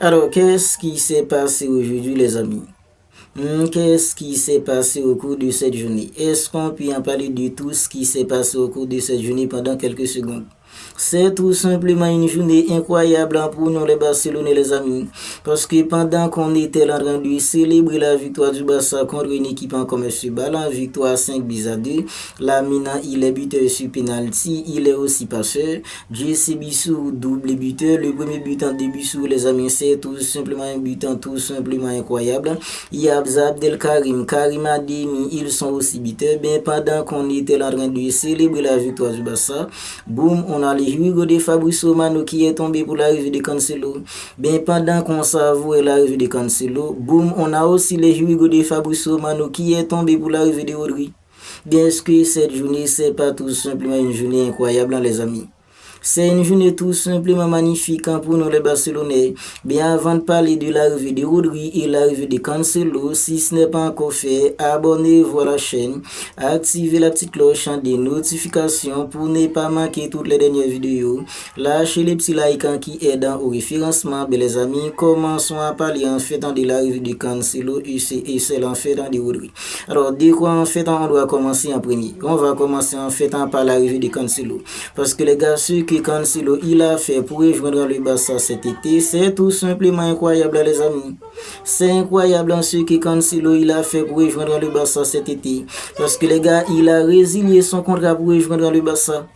Alors, qu'est-ce qui s'est passé aujourd'hui, les amis? Qu'est-ce qui s'est passé au cours de cette journée? Est-ce qu'on peut en parler de tout ce qui s'est passé au cours de cette journée pendant quelques secondes? C'est tout simplement une journée incroyable pour nous les Barcelonais, les amis. Parce que pendant qu'on était en train de célébrer la victoire du Barça contre une équipe en commerce ballon, victoire 5-2, Lamine il est buteur sur penalty, il est aussi passeur. JC Bissou double buteur, le premier butant de Bissou, les amis, c'est tout simplement un butant tout simplement incroyable. Yabz Abdelkarim, Karim Ademi, ils sont aussi buteurs. Bien pendant qu'on était en train de célébrer la victoire du Barça, boum, on a les Hugo de Fabrizio Mano qui est tombé pour l'arrivée de Cancelo. Bien pendant qu'on savourait l'arrivée de Cancelo, boum, on a aussi les Hugo de Fabrizio Mano qui est tombé pour l'arrivée de Rodri. Bien est-ce que cette journée, c'est pas tout simplement une journée incroyable, les amis? C'est une journée tout simplement magnifique pour nous les Barcelonais. Bien avant de parler de l'arrivée de Rodri et l'arrivée de Cancelo, si ce n'est pas encore fait, abonnez-vous à la chaîne, activez la petite cloche des notifications pour ne pas manquer toutes les dernières vidéos. Lâchez les petits likes qui aident au référencement. Mais les amis, commençons à parler en fait de l'arrivée de Cancelo et c'est en fait de Rodri. Alors, de quoi en fait on doit commencer en premier? On va commencer en fait par l'arrivée de Cancelo. Parce que les gars, ceux que Cancelo il a fait pour rejoindre le Barça cet été, c'est tout simplement incroyable les amis. C'est incroyable ce que Cancelo il a fait pour rejoindre le Barça cet été. Parce que les gars, il a résilié son contrat pour rejoindre le Barça.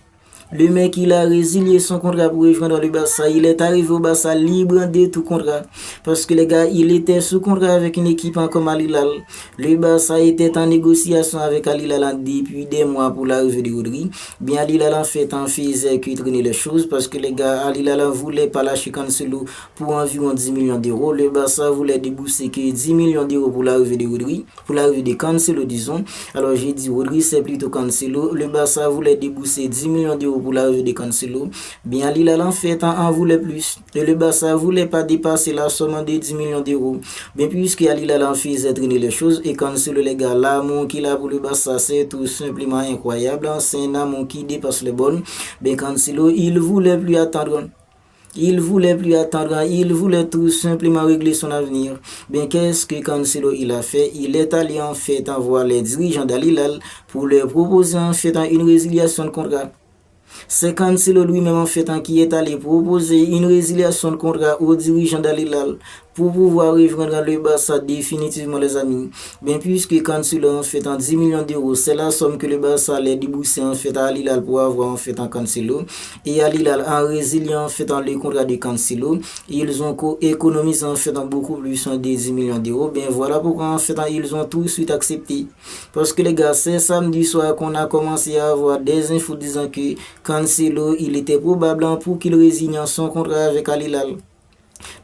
Le mec, il a résilié son contrat pour rejoindre le Barça. Il est arrivé au Barça libre de tout contrat. Parce que les gars, il était sous contrat avec une équipe comme Al Hilal. Le Barça était en négociation avec Al Hilal depuis des mois pour l'arrivée de Rodri. Bien, Al Hilal en fait en faisait que traîner les choses. Parce que les gars, Al Hilal voulait pas lâcher Cancelo pour environ 10 millions d'euros. Le Barça voulait débourser que 10 millions d'euros pour l'arrivée de Rodri. Pour l'arrivée de Cancelo, disons. Alors, j'ai dit Rodri, c'est plutôt Cancelo. Le Barça voulait débourser 10 millions d'euros pour l'arrivée de Cancelo. Bien, Al Hilal en fait en voulait plus. Et le Barça ne voulait pas dépasser la somme de 10 millions d'euros. Bien, puisque Al Hilal en faisait traîner les choses et Cancelo, les gars, l'amour qu'il a pour le Barça, c'est tout simplement incroyable. C'est un amour qui dépasse les bornes. Bien, Cancelo, il ne voulait plus attendre. Il voulait plus attendre, il voulait tout simplement régler son avenir. Bien, qu'est-ce que Cancelo il a fait? Il est allé en fait voir les dirigeants d'Al Hilal pour leur proposer en fait une résiliation de contrat. C'est Cancelo lui-même en fait qui est allé proposer une résiliation de contrat aux dirigeants d'Al Hilal pour pouvoir rejoindre le Barça définitivement les amis. Bien puisque Cancelo en fait en 10 millions d'euros, c'est la somme que le Barça allait débourser en fait à Al Hilal pour avoir en fait en Cancelo. Et Al Hilal en résiliant en fait en le contrat de Cancelo, ils ont économisé en fait en beaucoup plus de 10 millions d'euros. Bien voilà pourquoi en fait ils ont tout de suite accepté. Parce que les gars, c'est samedi soir qu'on a commencé à avoir des infos disant que Cancelo il était probable pour qu'il résigne son contrat avec Al Hilal.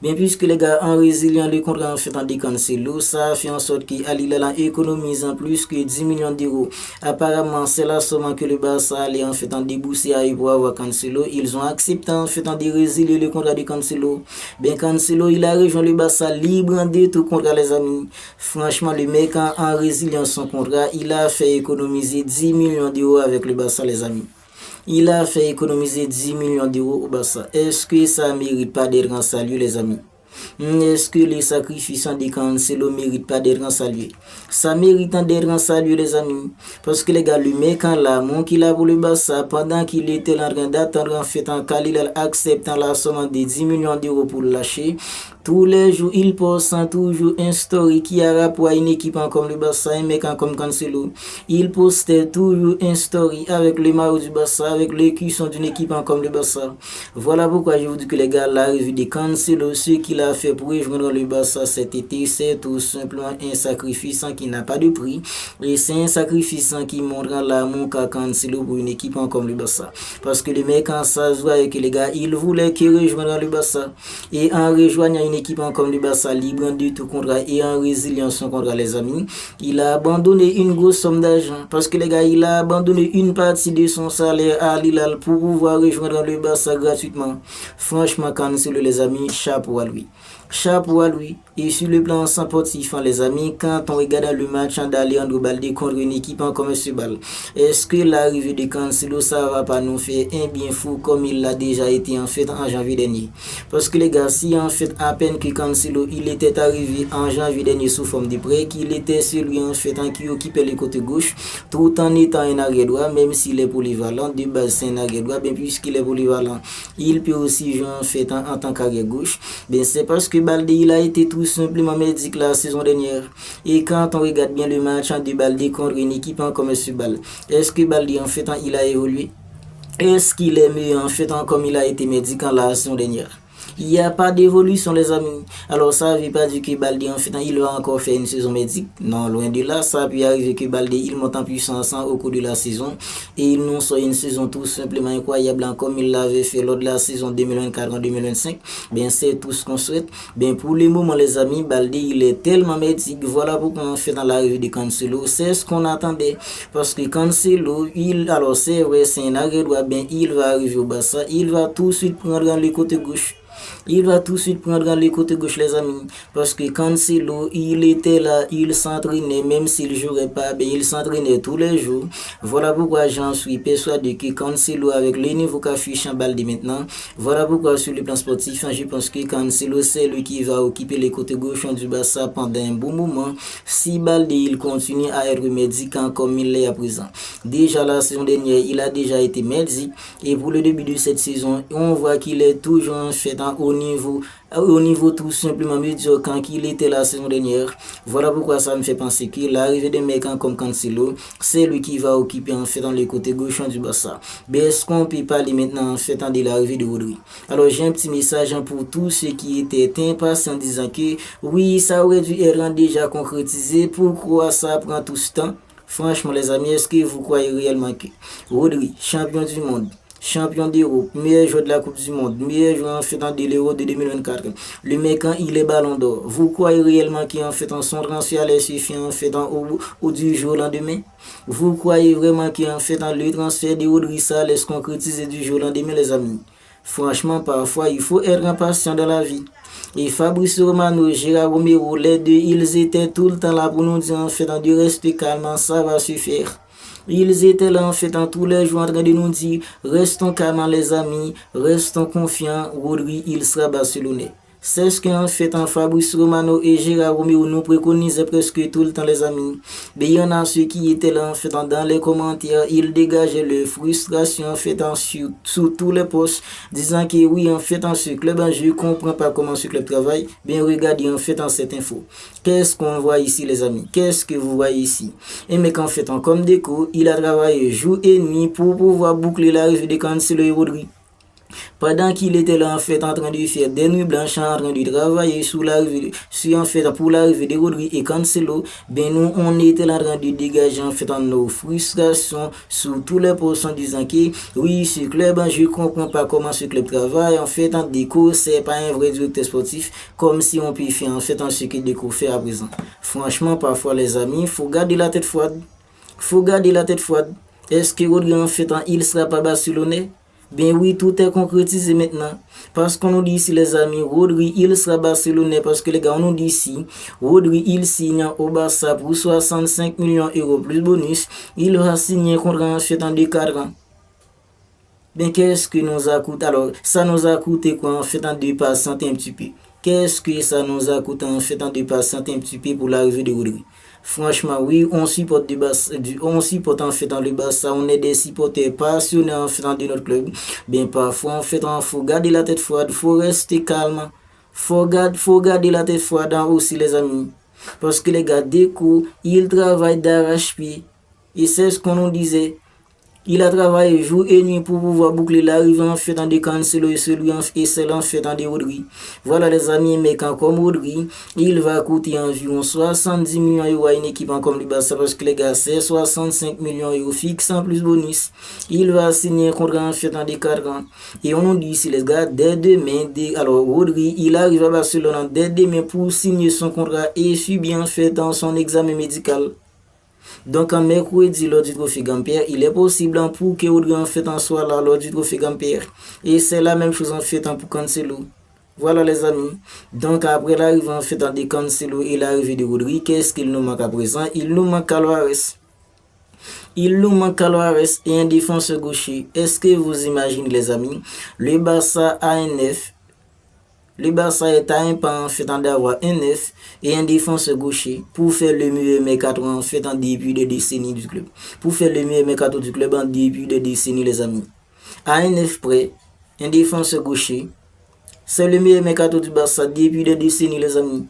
Bien puisque les gars en résiliant le contrat en fait en Cancelo, ça a fait en sorte qu'Al Hilal a économisé en plus que 10 millions d'euros. Apparemment, c'est la somme que le Barça allait en fait en débourser à pour avoir Cancelo. Ils ont accepté en fait de résilier le contrat de Cancelo. Bien Cancelo, il a rejoint le Barça libre de tout contrat les amis. Franchement, le mec en résiliant son contrat, il a fait économiser 10 millions d'euros avec le Barça les amis. Il a fait économiser 10 millions d'euros au Barça. Est-ce que ça ne mérite pas d'être salué, les amis? Est-ce que les sacrifices de Cancelo ne méritent pas d'être salués? Ça mérite d'être salué, les amis. Parce que les gars, le mec en l'amour qu'il a pour le Barça, pendant qu'il était en train d'attendre en fait en Al acceptant la somme de 10 millions d'euros pour le lâcher, tous les jours, il poste toujours un story qui a rapport à une équipe comme le Barça, un mec comme Cancelo. Il postait toujours un story avec le maillot du Barça, avec les cuissons d'une équipe comme le Barça. Voilà pourquoi je vous dis que les gars, l'arrivée de Cancelo, ce qu'il a fait pour rejoindre le Barça cet été, c'est tout simplement un sacrifice qui n'a pas de prix. Et c'est un sacrifice qui montre l'amour qu'a Cancelo pour une équipe comme le Barça. Parce que le mec en s'assoit que les gars, il voulait qu'il rejoigne le Barça. Et en rejoignant une équipe comme le Barça libre de tout contrat et en résilience son contrat les amis, il a abandonné une grosse somme d'argent parce que les gars, il a abandonné une partie de son salaire à Al Hilal pour pouvoir rejoindre le Barça gratuitement. Franchement, Cancelo les amis, chapeau à lui. Chapeau à lui. Et sur le plan sportif, les amis, quand on regarde le match d'Alejandro Balde contre une équipe en comme Ball, est-ce que l'arrivée de Cancelo, ça va pas nous faire un bien fou comme il l'a déjà été en fait en janvier dernier? Parce que les gars, si en fait à peine que Cancelo il était arrivé en janvier dernier sous forme de prêt, qu'il était celui en fait qui occupait le côté gauche, tout en étant un arrière droit, même s'il est polyvalent, de base c'est un arrière droit, bien puisqu'il est polyvalent, il peut aussi jouer en fait en tant qu'arrière gauche. Ben c'est parce que Balde il a été tout simplement médic la saison dernière. Et quand on regarde bien le match de Balde contre une équipe en comme Ball, est-ce que Balde en fait il a évolué? Est-ce qu'il est mieux en fait comme il a été médic en la saison dernière? Il n'y a pas d'évolution les amis. Alors ça ne veut pas dire que Balde en fait il va encore faire une saison médique. Non, loin de là, ça peut arriver que Balde il monte en puissance au cours de la saison et il nous sort une saison tout simplement incroyable comme il l'avait fait lors de la saison 2024 en 2025. Bien c'est tout ce qu'on souhaite. Bien pour le moment les amis, Balde il est tellement médique. Voilà pourquoi on fait dans l'arrivée de Cancelo. C'est ce qu'on attendait parce que Cancelo, alors c'est vrai c'est un arrière droit, bien il va arriver au Barça, il va tout de suite prendre le côté gauche. Il va tout de suite prendre le côté gauche les amis. Parce que Cancelo, il était là, il s'entraînait, même s'il ne jouerait pas, ben il s'entraînait tous les jours. Voilà pourquoi j'en suis persuadé que Cancelo, avec le niveau qu'affiche en Balde maintenant, voilà pourquoi sur le plan sportif, je pense que Cancelo, c'est lui qui va occuper le côté gauche du Barça pendant un bon moment. Si Balde, il continue à être médicant comme il l'est à présent. Déjà la saison dernière, il a déjà été médic. Et pour le début de cette saison, on voit qu'il est toujours en fait au niveau tout simplement médiocre quand il était la saison dernière. Voilà pourquoi ça me fait penser que l'arrivée de mecs comme Cancelo, c'est lui qui va occuper en fait dans le côté gauche du Barça. Mais est-ce qu'on peut parler maintenant en fait de l'arrivée de Rodri? Alors j'ai un petit message pour tous ceux qui étaient impatients en disant que oui, ça aurait dû être déjà concrétisé. Pourquoi ça prend tout ce temps? Franchement les amis, est-ce que vous croyez réellement que Rodri, champion du monde, champion d'Europe, meilleur joueur de la Coupe du Monde, meilleur joueur en fait dans l'Euro de 2024, le mec quand il est ballon d'or, vous croyez réellement qu'en fait son transfert est suffisant en fait au du jour au lendemain? Vous croyez vraiment qu'en fait dans le transfert de Rodri ça laisse concrétiser du jour au lendemain les amis? Franchement parfois il faut être impatient dans la vie. Et Fabrice Romano, Gérard Romero, les deux, ils étaient tout le temps là pour nous dire en fait de rester calme, ça va suffire. Ils étaient là en fait tous les jours en train de nous dire restons calmes les amis, restons confiants, Rodri il sera barcelonais. C'est ce qu'en fait Fabrice Romano et Gérard Romero nous préconisaient presque tout le temps les amis. Mais il y en a ceux qui étaient là en fait dans les commentaires, ils dégageaient leur frustration en fait sur tous les postes, disant que oui en fait ce club, je ne comprends pas comment ce club travaille. Bien regardez en fait cette info. Qu'est-ce qu'on voit ici les amis? Qu'est-ce que vous voyez ici? Et mais qu'en fait comme déco, il a travaillé jour et nuit pour pouvoir boucler l'arrivée de Cancelo et Rodri. Pendant qu'il était là en fait en train de faire des nuits blanches, en train de travailler sur l'arrivée, en fait pour l'arrivée de Rodri et Cancelo, ben nous on était là en train de dégager en fait nos frustrations sur tous les postes en disant que oui ce club, je comprends pas comment ce club travaille, en fait en déco c'est pas un vrai directeur sportif comme si on peut faire en fait ce que déco fait à présent. Franchement parfois les amis, faut garder la tête froide. Est-ce que Rodri en fait il sera pas barcelonais? Ben oui, tout est concrétisé maintenant. Parce qu'on nous dit ici, les amis, Rodri, il sera barcelonais. Parce que les gars, on nous dit ici, Rodri, il signe au Barça pour 65 millions d'euros plus bonus. Il aura signé un contrat en fait en 4 ans. Ben qu'est-ce que nous a coûté? Alors, ça nous a coûté quoi en fait en dépassant un petit peu? Qu'est-ce que ça nous a coûté en fait en dépassant un petit peu pour l'arrivée de Rodri? Franchement, oui, on supporte en fait dans le Barça, on est des supporters passionnés en fait dans notre club. Bien parfois en fait, il faut garder la tête froide, il faut rester calme, faut garder la tête froide aussi les amis. Parce que les gars, Deco, ils travaillent d'arrache-pied. Et c'est ce qu'on nous disait. Il a travaillé jour et nuit pour pouvoir boucler l'arrivée en fait dans des Cancelo et celui en fait dans des Rodri. Voilà les amis, mais quand comme Rodri, il va coûter environ 70 millions d'euros à une équipe comme le Barça parce que les gars, c'est 65 millions d'euros fixes en plus bonus. Il va signer un contrat en fait dans des 4 ans. Et on nous dit ici les gars, dès demain, alors Rodri, il arrive à Barcelone dès demain pour signer son contrat et subir en fait dans son examen médical. Donc en mercredi lors du trophée Gamper, il est possible pour que Rodri en fait en soit là lors du trophée Gamper. Et c'est la même chose en fait pour Cancelo. Voilà les amis. Donc après l'arrivée en fait de Cancelo et l'arrivée de Rodri, qu'est-ce qu'il nous manque à présent? Il nous manque Alvarez. Il nous manque Alvarez et un défenseur gaucher. Est-ce que vous imaginez les amis? Le Barça a un 9. Le Barça est à un pas en fait d'avoir un 9 et un défenseur gaucher pour faire le meilleur mercato en fait en début de décennie du club. Pour faire le meilleur mercato du club en début de décennie les amis. À un 9 près, un défenseur gaucher. C'est le meilleur mercato du Barça depuis des décennies, les amis.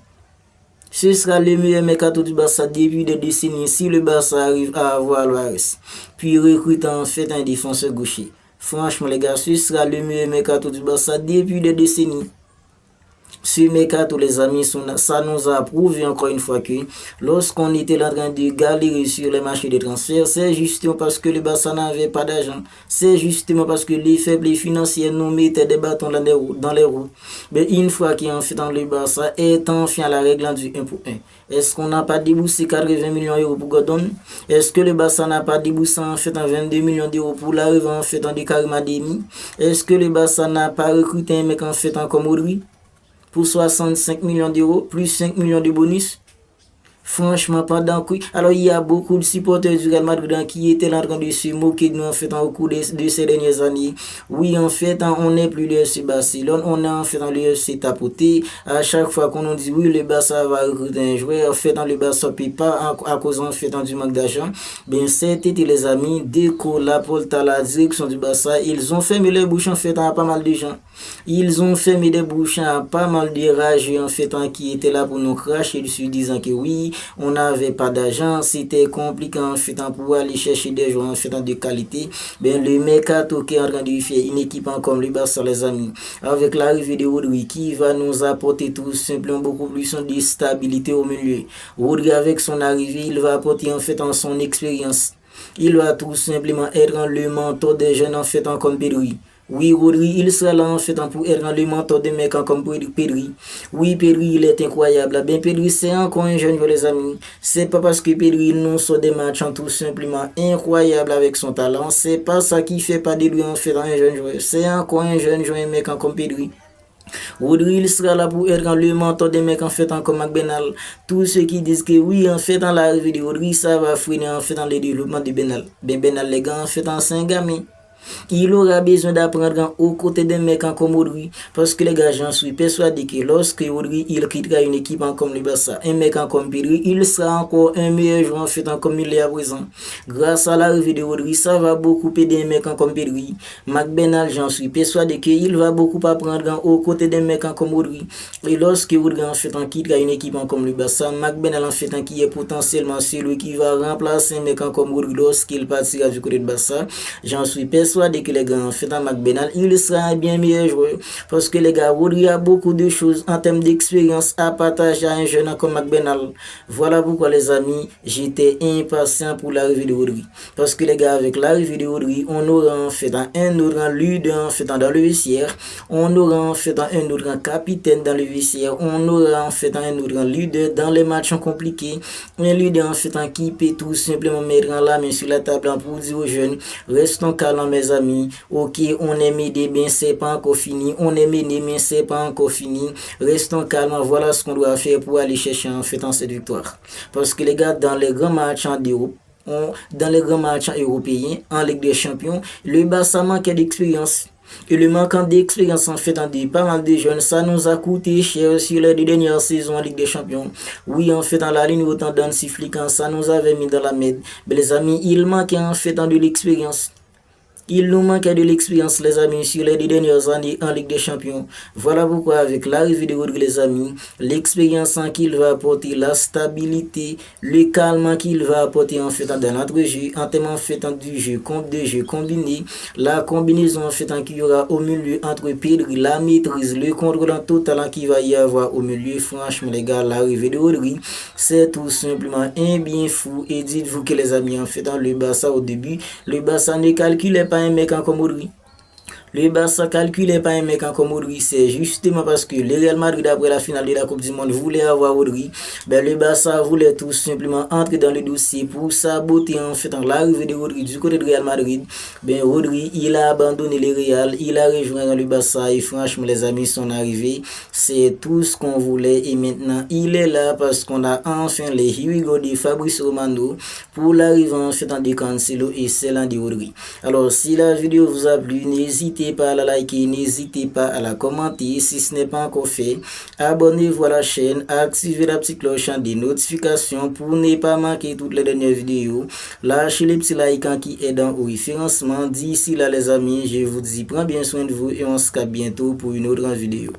Ce sera le meilleur mercato du Barça depuis des décennies si le Barça arrive à avoir Alvarez. Puis recrute en fait un défenseur gaucher. Franchement, les gars, ce sera le meilleur mercato du Barça depuis des décennies. Ce mercato, les amis, ça nous a prouvé encore une fois que lorsqu'on était en train de galérer sur les marchés de transfert, c'est justement parce que le Barça n'avait pas d'argent. C'est justement parce que les faibles financiers nous mettaient des bâtons dans les roues. Mais une fois qu'en fait le Barça est enfin à la règle du 1 pour 1. Est-ce qu'on n'a pas déboursé 80 millions d'euros pour Gordon? Est-ce que le Barça n'a pas déboursé en fait 22 millions d'euros pour l'arrivée en fait de Karim Adeyemi? Est-ce que le Barça n'a pas recruté un mec en fait comme Rodri pour 65 millions d'euros, plus 5 millions de bonus? Franchement, pendant que... Alors, il y a beaucoup de supporters du Real Madrid qui étaient en train de se moquer de nous en fait au cours de ces dernières années. Oui, en fait, on n'est plus le FC Barcelone, on est en fait dans le FC tapoté. À chaque fois qu'on nous dit oui, le Barça va recruter un joueur, en fait, dans le Barça ne paye pas à cause en fait du manque d'argent. Bien, cet été, les amis, dès qu'on l'apporte à la direction du Barça, ils ont fermé les bouches en fait à pas mal de gens. Ils ont fermé des bouches à pas mal de rageux en fait qui étaient là pour nous cracher dessus, disant que oui, on n'avait pas d'argent, c'était compliqué en fait pour aller chercher des joueurs en fait de qualité. Ben le mercato qui est en train de faire une équipe comme le Barça, les amis, avec l'arrivée de Rodri qui va nous apporter tout simplement beaucoup plus de stabilité au milieu. Rodri avec son arrivée, il va apporter en fait son expérience. Il va tout simplement être le mentor des jeunes en fait comme Pedri. Oui, Rodri, il sera là en fait pour être le mentor de mecs comme Pedri. Oui, Pedri, il est incroyable. Ben, Pedri, c'est encore un jeune joueur, les amis. C'est pas parce que Pedri nous sort des matchs tout simplement incroyable avec son talent. C'est pas ça qui fait pas de lui en fait un jeune joueur. C'est encore un jeune joueur, un mec comme Pedri. Rodri, il sera là pour être le mentor des mecs en fait comme McBenal. Tous ceux qui disent que oui, en fait, dans l'arrivée de Rodri, ça va freiner en fait dans le développement de Benal. Ben, Benal, les gars, en fait, c'est un gamin. Il aura besoin d'apprendre aux côtés d'un mec comme Rodri. Parce que les gars, j'en suis persuadé que lorsque Rodri il quittera une équipe comme le Barça, un mec comme Pedri, il sera encore un meilleur joueur en fait comme il est à présent. Grâce à l'arrivée de Rodri, ça va beaucoup aider un mec comme Pedri. McBenal, j'en suis persuadé qu'il va beaucoup apprendre aux côtés d'un mec comme Rodri. Et lorsque Rodri en fait quittera une équipe comme le Barça, McBenal en fait qui est potentiellement celui qui va remplacer un mec comme Rodri lorsqu'il partira du côté de Barça, j'en suis persuadé que les gars en fait en McBenal, il sera un bien meilleur joueur parce que les gars, Rodri a beaucoup de choses en termes d'expérience à partager à un jeune comme McBenal. Voilà pourquoi les amis, j'étais impatient pour l'arrivée de Rodri parce que les gars, avec l'arrivée de Rodri, on aura en fait un autre leader en fait dans le vestiaire, on aura en fait un autre capitaine dans le vestiaire, on aura en fait un autre leader dans les matchs compliqués, un leader en fait qui peut tout simplement mettre la main sur la table pour dire aux jeunes, restons calmes mes amis, ok, on est médé, mais c'est pas encore fini, on est médé, mais c'est pas encore fini, restons calmes, voilà ce qu'on doit faire pour aller chercher en fait cette victoire. Parce que les gars, dans les grands matchs d'Europe, dans les grands matchs européens, en Ligue des Champions, le Barça manquait d'expérience. Et le manquant d'expérience en fait de pas mal de jeunes, ça nous a coûté cher sur les deux dernières saisons en Ligue des Champions. Oui, en fait, dans la ligne autant dans Siflican, ça nous avait mis dans la merde. Mais les amis, il manquait en fait de l'expérience. Il nous manquait de l'expérience, les amis, sur les 2 dernières années en Ligue des Champions. Voilà pourquoi, avec l'arrivée de Rodri, les amis, l'expérience qu'il va apporter, la stabilité, le calme qu'il va apporter en fait dans notre jeu, en termes en fait du jeu, de jeu combiné, la combinaison en fait qu'il y aura au milieu entre Pedri, la maîtrise, le contrôle total qu'il va y avoir au milieu. Franchement, les gars, l'arrivée de Rodri, c'est tout simplement un bien fou. Et dites-vous que les amis, en fait, dans le Barça au début, le Barça ne calculait pas un mec comme Rodri. Le Barça calculait pas un mec comme Rodri, c'est justement parce que le Real Madrid, après la finale de la Coupe du Monde, voulait avoir Rodri. Ben, le Barça voulait tout simplement entrer dans le dossier pour saboter en fait l'arrivée de Rodri du côté de Real Madrid. Ben, Rodri, il a abandonné le Real, il a rejoint le Barça et franchement les amis, son arrivée, c'est tout ce qu'on voulait et maintenant il est là parce qu'on a enfin les Hugo de Fabrice Romano pour l'arrivée en fait de Cancelo et celle de Rodri. Alors si la vidéo vous a plu, n'hésitez pas à la liker, n'hésitez pas à la commenter si ce n'est pas encore fait. Abonnez-vous à la chaîne, activez la petite cloche des notifications pour ne pas manquer toutes les dernières vidéos. Lâchez les petits likes qui aident au référencement. D'ici là les amis, je vous dis prends bien soin de vous et on se capte bientôt pour une autre vidéo.